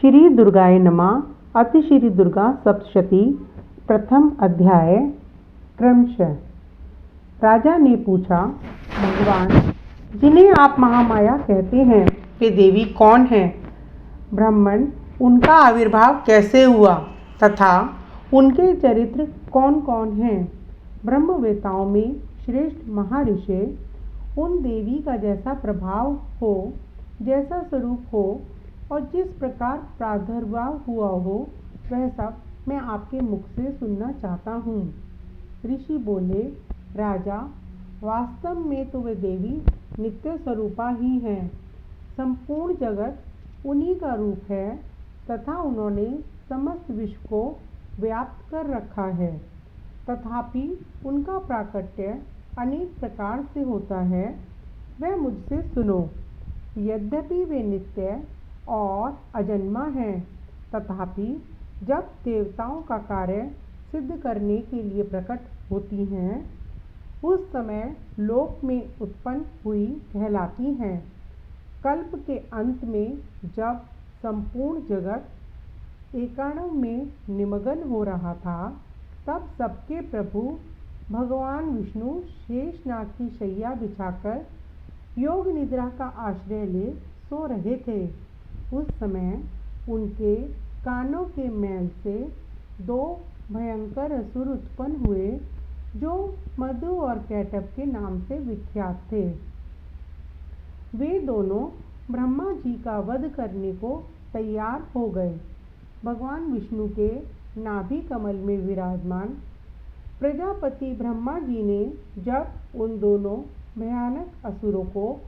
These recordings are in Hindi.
श्री दुर्गाय नमः। अति श्री दुर्गा सप्तशती प्रथम अध्याय। क्रमशः राजा ने पूछा, भगवान जिन्हें आप महामाया कहते हैं वे देवी कौन हैं? ब्राह्मण उनका आविर्भाव कैसे हुआ तथा उनके चरित्र कौन कौन हैं? ब्रह्मवेताओं में श्रेष्ठ महर्षि उन देवी का जैसा प्रभाव हो, जैसा स्वरूप हो और जिस प्रकार प्रादुर्भाव हुआ हो, वह सब मैं आपके मुख से सुनना चाहता हूँ। ऋषि बोले, राजा वास्तव में तो वे देवी नित्य स्वरूपा ही हैं। संपूर्ण जगत उन्हीं का रूप है तथा उन्होंने समस्त विश्व को व्याप्त कर रखा है। तथापि उनका प्राकट्य अनेक प्रकार से होता है, वह मुझसे सुनो। यद्यपि वे नित्य और अजन्मा है, तथापि जब देवताओं का कार्य सिद्ध करने के लिए प्रकट होती हैं, उस समय लोक में उत्पन्न हुई कहलाती हैं। कल्प के अंत में जब संपूर्ण जगत एकाणव में निमग्न हो रहा था, तब सबके प्रभु भगवान विष्णु शेषनाग की शैया बिछाकर योग निद्रा का आश्रय ले सो रहे थे। उस समय उनके कानों के मैल से दो भयंकर असुर उत्पन्न हुए, जो मधु और कैटभ के नाम से विख्यात थे। वे दोनों ब्रह्मा जी का वध करने को तैयार हो गए। भगवान विष्णु के नाभि कमल में विराजमान प्रजापति ब्रह्मा जी ने जब उन दोनों भयानक असुरों को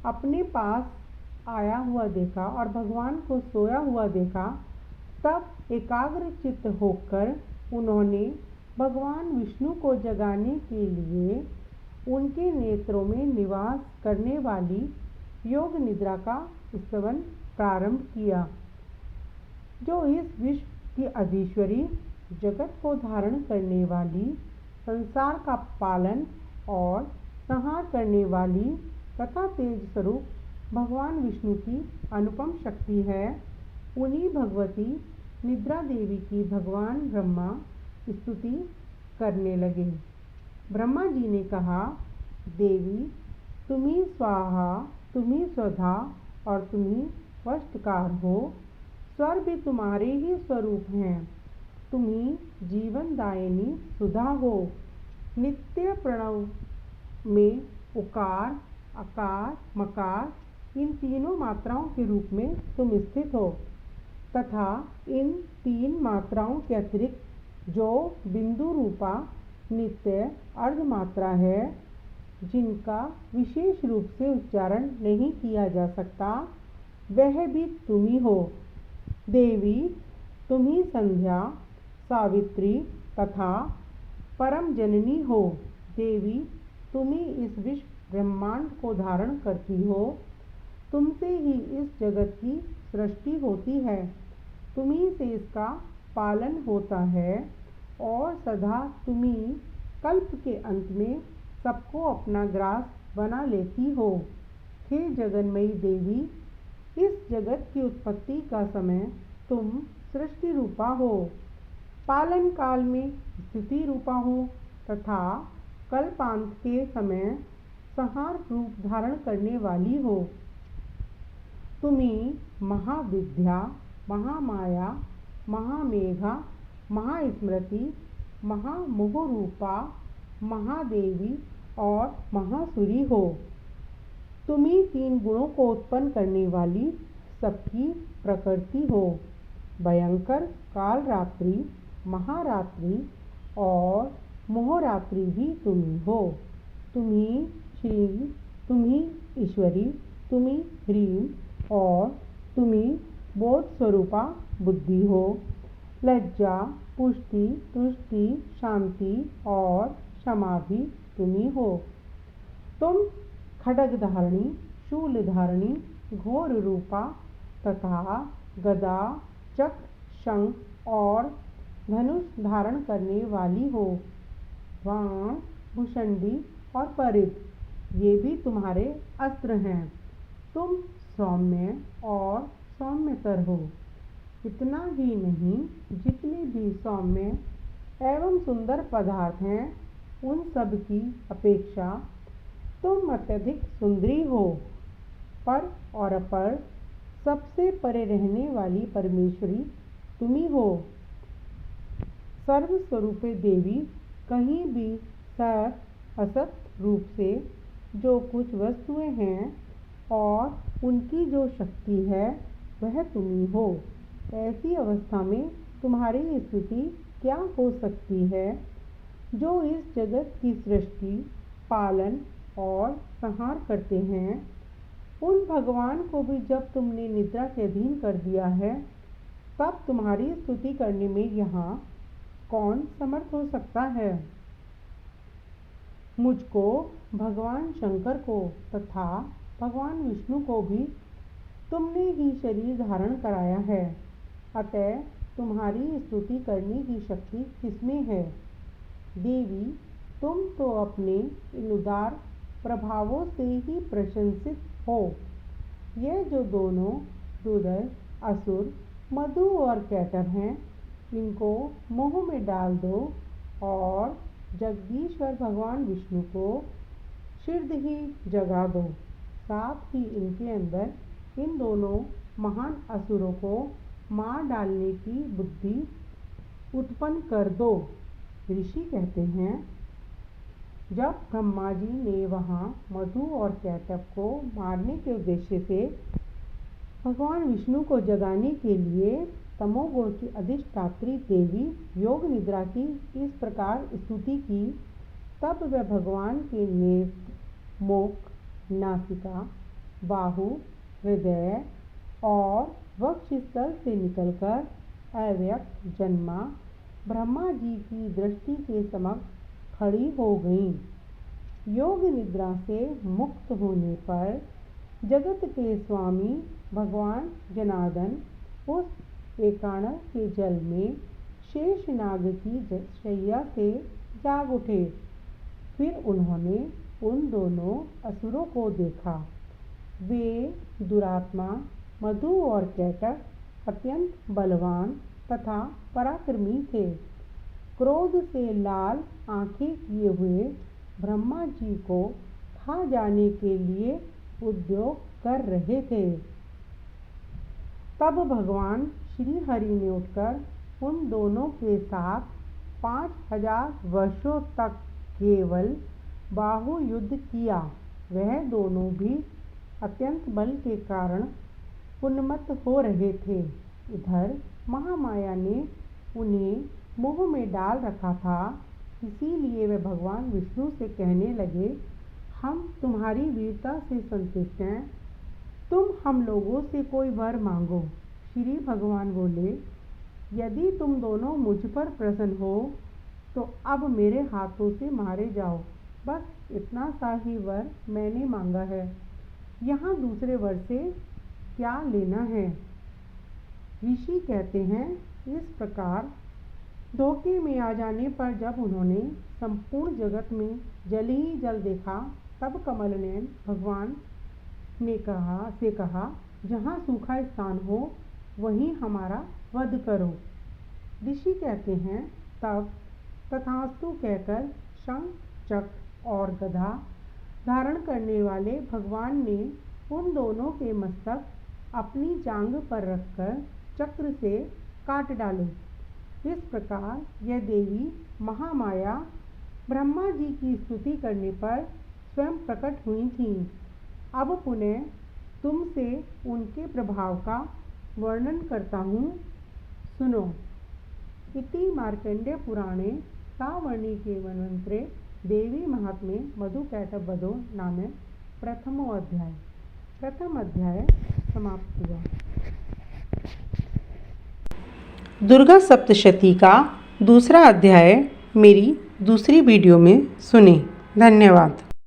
अपने पास आया हुआ देखा और भगवान को सोया हुआ देखा, तब एकाग्र चित्त होकर उन्होंने भगवान विष्णु को जगाने के लिए उनके नेत्रों में निवास करने वाली योग निद्रा का स्तवन प्रारंभ किया, जो इस विश्व की अधीश्वरी, जगत को धारण करने वाली, संसार का पालन और संहार करने वाली तथा तेज स्वरूप भगवान विष्णु की अनुपम शक्ति है। उन्हीं भगवती निद्रा देवी की भगवान ब्रह्मा स्तुति करने लगे। ब्रह्मा जी ने कहा, देवी तुम्ही स्वाहा, तुम्ही स्वधा और तुम्ही वष्टकार हो। स्वर भी तुम्हारे ही स्वरूप हैं। तुम्ही जीवनदायिनी सुधा हो। नित्य प्रणव में उकार, अकार, मकार इन तीनों मात्राओं के रूप में तुम स्थित हो तथा इन तीन मात्राओं के अतिरिक्त जो बिंदु रूपा नित्य अर्ध मात्रा है, जिनका विशेष रूप से उच्चारण नहीं किया जा सकता, वह भी तुम ही हो। देवी तुम ही संध्या, सावित्री तथा परम जननी हो। देवी तुम ही इस विश्व ब्रह्मांड को धारण करती हो। तुमसे ही इस जगत की सृष्टि होती है। तुम्ही से इसका पालन होता है और सदा तुम्ही कल्प के अंत में सबको अपना ग्रास बना लेती हो। हे जगन्मयी देवी, इस जगत की उत्पत्ति का समय तुम सृष्टि रूपा हो, पालन काल में स्थिति रूपा हो तथा कल्पांत के समय संहार रूप धारण करने वाली हो। तुम्ही महाविद्या, महामाया, महामेघा, महास्मृति, महामोहरूपा, महादेवी और महासुरी हो। तुम्ही तीन गुणों को उत्पन्न करने वाली सबकी प्रकृति हो। भयंकर कालरात्रि, महारात्रि और मोहरात्रि भी तुम्ही हो। तुम्ही श्री, तुम्ही ईश्वरी, तुम्ही ह्रीं और तुम्ही बोध स्वरूपा बुद्धि हो। लज्जा, पुष्टि, तुष्टि, शांति और क्षमा भी तुम्ही हो। तुम खड्ग धारणी, शूल धारणी, घोर रूपा तथा गदा, चक्र, शंख और धनुष धारण करने वाली हो। बाण, भुषंडी और परिध ये भी तुम्हारे अस्त्र हैं। तुम सौम्य और सौम्यतर हो। इतना ही नहीं, जितने भी सौम्य एवं सुंदर पदार्थ हैं उन सब की अपेक्षा तुम अत्यधिक सुंदरी हो। पर और अपर सबसे परे रहने वाली परमेश्वरी तुम्ही हो। सर्वस्वरूपे देवी कहीं भी सत असत रूप से जो कुछ वस्तुएं हैं और उनकी जो शक्ति है वह तुम्ही हो। ऐसी अवस्था में तुम्हारी स्थिति क्या हो सकती है? जो इस जगत की सृष्टि, पालन और संहार करते हैं, उन भगवान को भी जब तुमने निद्रा के अधीन कर दिया है, तब तुम्हारी स्तुति करने में यहाँ कौन समर्थ हो सकता है? मुझको, भगवान शंकर को तथा भगवान विष्णु को भी तुमने ही शरीर धारण कराया है, अतः तुम्हारी स्तुति करने की शक्ति किसमें है? देवी, तुम तो अपने इन उदार प्रभावों से ही प्रशंसित हो। ये जो दोनों दुर्दय असुर मधु और कैटभ हैं, इनको मोह में डाल दो और जगदीश्वर भगवान विष्णु को शीघ्र ही जगा दो। साथ ही इनके अंदर इन दोनों महान असुरों को मार डालने की बुद्धि उत्पन्न कर दो। ऋषि कहते हैं, जब ब्रह्मा जी ने वहाँ मधु और कैटभ को मारने के उद्देश्य से भगवान विष्णु को जगाने के लिए तमोगुण की अधिष्ठात्री देवी योग निद्रा की इस प्रकार स्तुति की, तब वह भगवान के नेत्र, मुख, नासिका, बाहु, हृदय और वक्षस्थल से निकलकर अव्यक्त जन्मा ब्रह्मा जी की दृष्टि के समक्ष खड़ी हो गईं। योग निद्रा से मुक्त होने पर जगत के स्वामी भगवान जनार्दन उस एकाणव के जल में शेषनाग की शैया से जाग उठे। फिर उन्होंने उन दोनों असुरों को देखा। वे दुरात्मा मधु और कैटभ अत्यंत बलवान तथा पराक्रमी थे। क्रोध से लाल आंखें किए हुए ब्रह्मा जी को खा जाने के लिए उद्योग कर रहे थे। तब भगवान श्री हरि ने उठकर उन दोनों के साथ 5000 वर्षों तक केवल बाहु युद्ध किया। वह दोनों भी अत्यंत बल के कारण उन्मत्त हो रहे थे। इधर महामाया ने उन्हें मोह में डाल रखा था, इसीलिए वे भगवान विष्णु से कहने लगे, हम तुम्हारी वीरता से संतुष्ट हैं, तुम हम लोगों से कोई वर मांगो। श्री भगवान बोले, यदि तुम दोनों मुझ पर प्रसन्न हो तो अब मेरे हाथों से मारे जाओ। बस इतना सा ही वर मैंने मांगा है, यहाँ दूसरे वर से क्या लेना है? ऋषि कहते हैं, इस प्रकार धोखे में आ जाने पर जब उन्होंने संपूर्ण जगत में जल ही जल देखा, तब कमल नयन भगवान ने कहा, जहाँ सूखा स्थान हो वहीं हमारा वध करो। ऋषि कहते हैं, तब तथास्तु कहकर शंख, चक्र और गदा धारण करने वाले भगवान ने उन दोनों के मस्तक अपनी जांघ पर रखकर चक्र से काट डाले। इस प्रकार यह देवी महामाया ब्रह्मा जी की स्तुति करने पर स्वयं प्रकट हुई थीं। अब पुनः तुमसे उनके प्रभाव का वर्णन करता हूँ, सुनो। इति मार्कंडेय पुराणे सावर्णिके मन्वंतरे देवी महात्म्ये मधुकैटभ वधो नाम प्रथमो अध्याय। प्रथम अध्याय समाप्त हुआ। दुर्गा सप्तशती का दूसरा अध्याय मेरी दूसरी वीडियो में सुने। धन्यवाद।